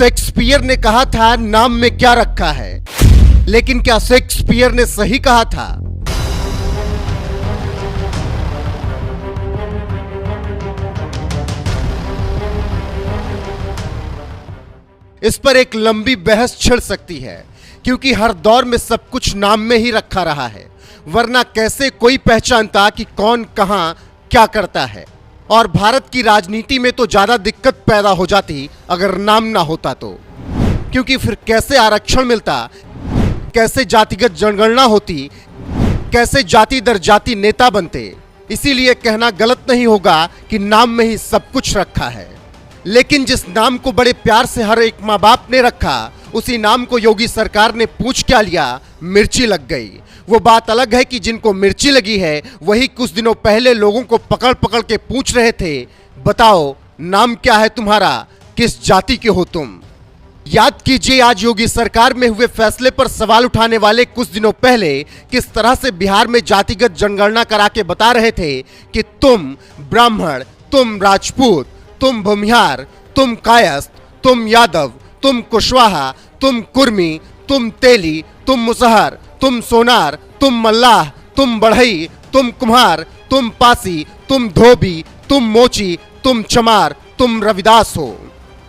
Shakespeare ने कहा था नाम में क्या रखा है, लेकिन क्या शेक्सपियर ने सही कहा था? इस पर एक लंबी बहस छिड़ सकती है, क्योंकि हर दौर में सब कुछ नाम में ही रखा रहा है, वरना कैसे कोई पहचानता कि कौन कहां क्या करता है। और भारत की राजनीति में तो ज्यादा दिक्कत पैदा हो जाती अगर नाम ना होता तो, क्योंकि फिर कैसे आरक्षण मिलता, कैसे जातिगत जनगणना होती, कैसे जाति दर जाति नेता बनते। इसीलिए कहना गलत नहीं होगा कि नाम में ही सब कुछ रखा है। लेकिन जिस नाम को बड़े प्यार से हर एक माँ बाप ने रखा, उसी नाम को योगी सरकार ने पूछ क्या लिया, मिर्ची लग गई। वो बात अलग है कि जिनको मिर्ची लगी है वही कुछ दिनों पहले लोगों को पकड़ पकड़ के पूछ रहे थे, बताओ नाम क्या है तुम्हारा, किस जाति के हो तुम। याद कीजिए आज योगी सरकार में हुए फैसले पर सवाल उठाने वाले कुछ दिनों पहले किस तरह से बिहार में जातिगत जनगणना करा के बता रहे थे कि तुम ब्राह्मण, तुम राजपूत, तुम भूमिहार, तुम कायस्थ, तुम यादव, तुम कुशवाहा, तुम कुर्मी, तुम तेली, तुम मुसहर, तुम सोनार, तुम मल्लाह, तुम बढ़ई, तुम कुम्हार, तुम पासी, तुम धोबी, तुम मोची, तुम चमार, तुम रविदास हो।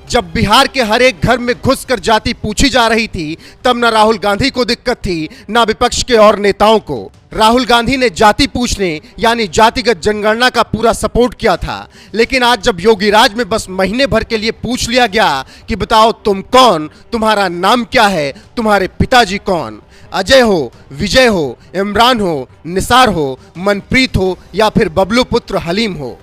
जब बिहार के हर एक घर में घुसकर जाति पूछी जा रही थी, तब न राहुल गांधी को दिक्कत थी न विपक्ष के और नेताओं को। राहुल गांधी ने जाति पूछने यानी जातिगत जनगणना का पूरा सपोर्ट किया था। लेकिन आज जब योगी राज में बस महीने भर के लिए पूछ लिया गया कि बताओ तुम कौन, तुम्हारा नाम क्या है, तुम्हारे पिताजी कौन, अजय हो, विजय हो, इमरान हो, निसार हो, मनप्रीत हो या फिर बबलू पुत्र हलीम हो,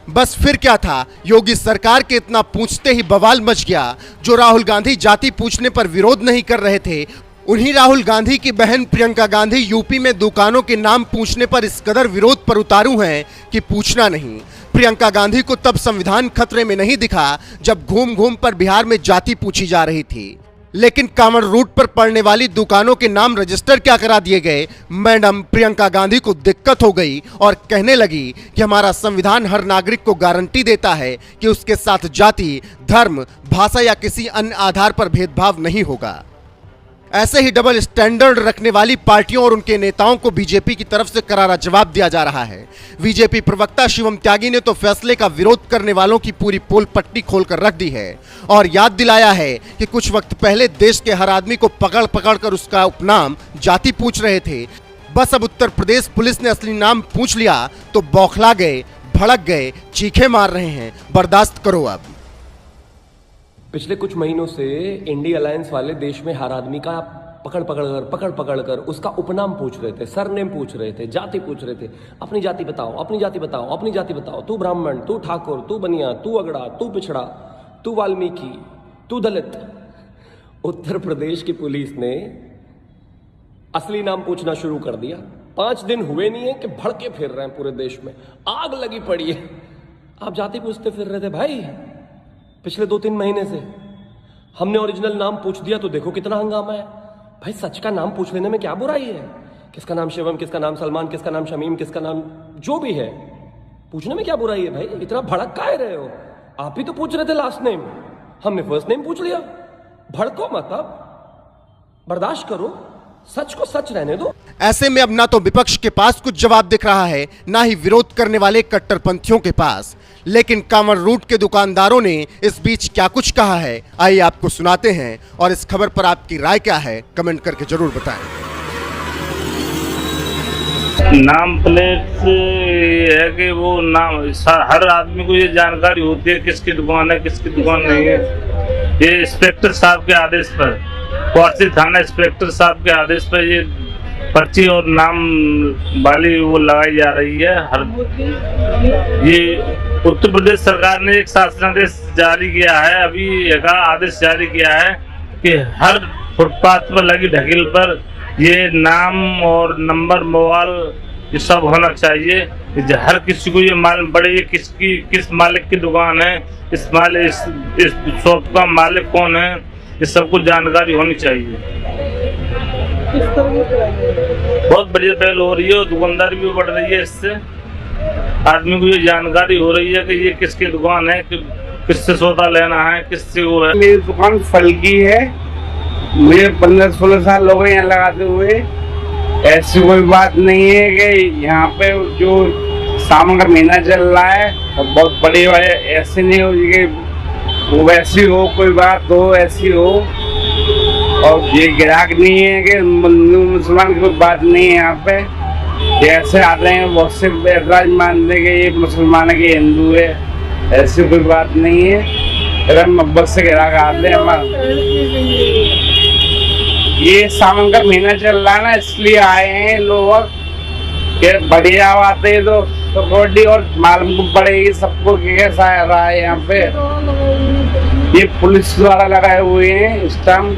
बस फिर क्या था, योगी सरकार के इतना पूछते ही बवाल मच गया। जो राहुल गांधी जाति पूछने पर विरोध नहीं कर रहे थे, उन्हीं राहुल गांधी की बहन प्रियंका गांधी यूपी में दुकानों के नाम पूछने पर इस कदर विरोध पर उतारू हैं कि पूछना नहीं। प्रियंका गांधी को तब संविधान खतरे में नहीं दिखा जब घूम घूम पर बिहार में जाति पूछी जा रही थी, लेकिन कांवड़ रूट पर पड़ने वाली दुकानों के नाम रजिस्टर क्या करा दिए गए, मैडम प्रियंका गांधी को दिक्कत हो गई और कहने लगी कि हमारा संविधान हर नागरिक को गारंटी देता है कि उसके साथ जाति, धर्म, भाषा या किसी अन्य आधार पर भेदभाव नहीं होगा। ऐसे ही डबल स्टैंडर्ड रखने वाली पार्टियों और उनके नेताओं को बीजेपी की तरफ से करारा जवाब दिया जा रहा है। बीजेपी प्रवक्ता शिवम त्यागी ने तो फैसले का विरोध करने वालों की पूरी पोल पट्टी खोलकर रख दी है और याद दिलाया है कि कुछ वक्त पहले देश के हर आदमी को पकड़ पकड़ कर उसका उपनाम जाति पूछ रहे थे। बस अब उत्तर प्रदेश पुलिस ने असली नाम पूछ लिया तो बौखला गए, भड़क गए, चीखे मार रहे हैं। बर्दाश्त करो अब। पिछले कुछ महीनों से इंडिया अलायंस वाले देश में हर आदमी का पकड़ पकड़ कर उसका उपनाम पूछ रहे थे, सरनेम पूछ रहे थे, जाति पूछ रहे थे। अपनी जाति बताओ, अपनी जाति बताओ, अपनी जाति बताओ। तू ब्राह्मण, तू ठाकुर, तू बनिया, तू अगड़ा, तू पिछड़ा, तू वाल्मीकि, तू दलित। उत्तर प्रदेश की पुलिस ने असली नाम पूछना शुरू कर दिया। 5 दिन हुए नहीं है कि भड़के फिर रहे हैं, पूरे देश में आग लगी पड़ी है। आप जाति पूछते फिर रहे थे भाई पिछले 2-3 महीने से। हमने ओरिजिनल नाम पूछ दिया तो देखो कितना हंगामा है। भाई सच का नाम पूछ लेने में क्या बुराई है? किसका नाम शिवम, किसका नाम सलमान, किसका नाम शमीम, किसका नाम जो भी है, पूछने में क्या बुराई है? भाई इतना भड़क काहे रहे हो? आप ही तो पूछ रहे थे लास्ट नेम, हमने फर्स्ट नेम पूछ लिया। भड़को मत, अब बर्दाश्त करो, सच को सच रहने दो। ऐसे में अब ना तो विपक्ष के पास कुछ जवाब दिख रहा है, ना ही विरोध करने वाले कट्टरपंथियों के पास। लेकिन कांवड़ रूट के दुकानदारों ने इस बीच क्या कुछ कहा है, आइए आपको सुनाते हैं। और इस खबर पर आपकी राय क्या है, कमेंट करके जरूर बताएं। नाम प्लेट है कि वो नाम हर आदमी को ये जानकारी होती है किसकी दुकान है, किसकी दुकान नहीं है। ये इंस्पेक्टर साहब के आदेश पर, कोर्सी थाना इंस्पेक्टर साहब के आदेश पर ये पर्ची और नाम वाली वो लगाई जा रही है। ये उत्तर प्रदेश सरकार ने एक शासनादेश जारी किया है, अभी एक आदेश जारी किया है कि हर फुटपाथ पर लगी ढकील पर ये नाम और नंबर, मोबाइल ये सब होना चाहिए। हर किसी को ये मालूम पड़े ये किस मालिक की दुकान है, इस शॉप का मालिक कौन है, ये सबको जानकारी होनी चाहिए। बहुत बढ़िया पहल हो रही है और दुकानदारी भी बढ़ रही है। इससे आदमी को ये जानकारी हो रही है कि ये किसकी दुकान है, किससे सौदा लेना है, किससे वो है। मेरी दुकान फल की है, मुझे 15-16 साल हो गए यहाँ लगाते हुए। ऐसी कोई बात नहीं है कि यहाँ पे जो सावन का महीना चल रहा है और बहुत बड़ी बात है, ऐसे नहीं हो कि वो वैसी हो, कोई बात हो ऐसी हो। और ये ग्राहक नहीं है कि मुसलमान की कोई बात नहीं है यहाँ पे। जैसे आते हैं बहुत से ऐतराज मानते कि ये मुसलमान है कि हिंदू है, ऐसी कोई बात नहीं है। अगर मोहब्बत से ग्राहक आते हैं। ये सावन का महीना चल रहा है ना, इसलिए आए हैं लोग कि बढ़िया आते हैं तो सिक्योरिटी और मालूम पड़ेगी सबको कैसा रहा है यहाँ पे। ये पुलिस द्वारा लगाए हुए हैं इस टाइम।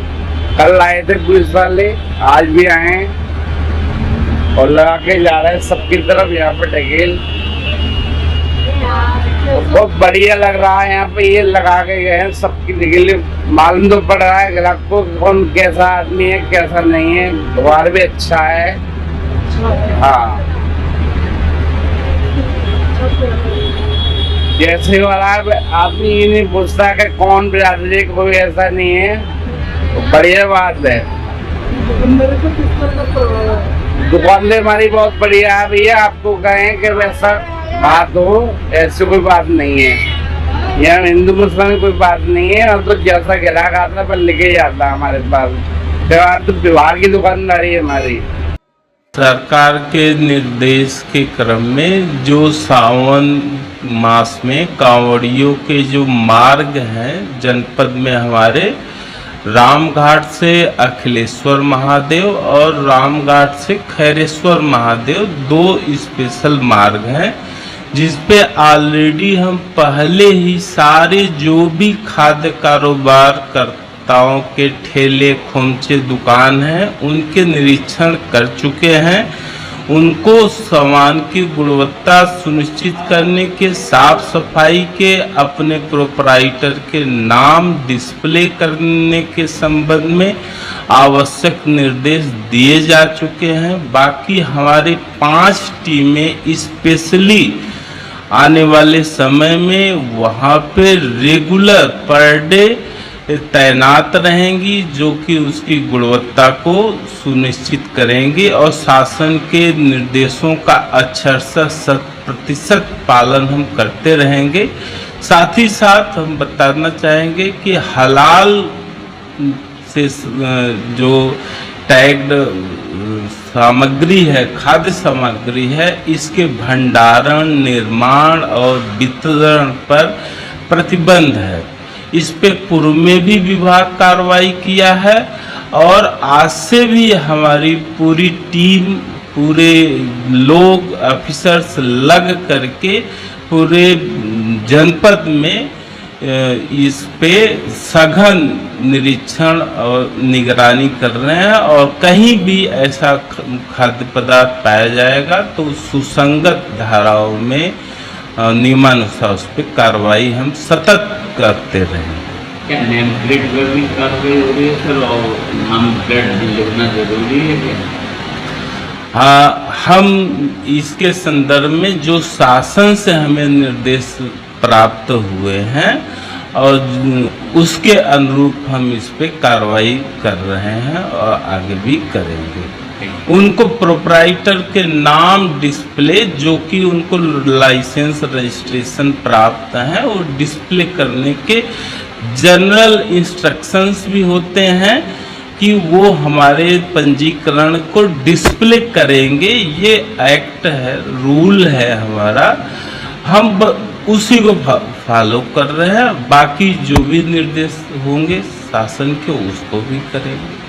कल आए थे पुलिस वाले, आज भी आए हैं और लगा के जा रहे हैं सबकी तरफ यहाँ पे ढकेल। तो बहुत बढ़िया लग रहा है यहाँ पे, ये लगा के गए हैं सबकी ढकेल। मालूम तो पड़ रहा है ग्राहक को कौन कैसा आदमी है कैसा नहीं है। व्यवहार भी अच्छा है। हाँ, जैसे वाला आदमी ये नहीं पूछता कि कौन बिरादरी, कोई ऐसा नहीं है। तो बढ़िया बात है। दुकानदार हमारी बहुत बढ़िया है भैया, आपको कहें कि वैसा बात हो, ऐसी कोई बात नहीं है। यहाँ हिंदू मुस्लिम में कोई बात नहीं है। और तो जैसा ग्राहक आता है पर लेके जाता है हमारे पास। तो व्यवहार की दुकानदारी है हमारी। सरकार के निर्देश के क्रम में जो सावन मास में कांवड़ियों के जो मार्ग हैं जनपद में हमारे रामघाट से अखिलेश्वर महादेव और रामघाट से खैरेश्वर महादेव 2 स्पेशल मार्ग हैं, जिस पे ऑलरेडी हम पहले ही सारे जो भी खाद्य कारोबार कर्ताओं के ठेले खोमचे दुकान हैं उनके निरीक्षण कर चुके हैं। उनको सामान की गुणवत्ता सुनिश्चित करने के, साफ सफाई के, अपने प्रोपराइटर के नाम डिस्प्ले करने के संबंध में आवश्यक निर्देश दिए जा चुके हैं। बाकी हमारे 5 टीमें स्पेशली आने वाले समय में वहाँ पे रेगुलर पर डे तैनात रहेंगी, जो कि उसकी गुणवत्ता को सुनिश्चित करेंगे और शासन के निर्देशों का अक्षरशः 100% पालन हम करते रहेंगे। साथ ही साथ हम बताना चाहेंगे कि हलाल से जो टैग्ड सामग्री है, खाद्य सामग्री है, इसके भंडारण, निर्माण और वितरण पर प्रतिबंध है। इस पे पूर्व में भी विभाग कार्रवाई किया है और आज से भी हमारी पूरी टीम, पूरे लोग, ऑफिसर्स लग करके पूरे जनपद में इस पे सघन निरीक्षण और निगरानी कर रहे हैं। और कहीं भी ऐसा खाद्य पदार्थ पाया जाएगा तो सुसंगत धाराओं में नियमानुसार उस पर कार्रवाई हम सतत करते रहें। क्या नेम प्लेट पर भी कार्रवाई हो रही है सर, और नाम प्लेट लिखना जरूरी है क्या? हाँ, हम इसके संदर्भ में जो शासन से हमें निर्देश प्राप्त हुए हैं और उसके अनुरूप हम इस पे कार्रवाई कर रहे हैं और आगे भी करेंगे। उनको प्रोपराइटर के नाम डिस्प्ले, जो कि उनको लाइसेंस रजिस्ट्रेशन प्राप्त है, और डिस्प्ले करने के जनरल इंस्ट्रक्शंस भी होते हैं कि वो हमारे पंजीकरण को डिस्प्ले करेंगे। ये एक्ट है, रूल है हमारा, हम उसी को फॉलो कर रहे हैं। बाकी जो भी निर्देश होंगे शासन के उसको भी करेंगे।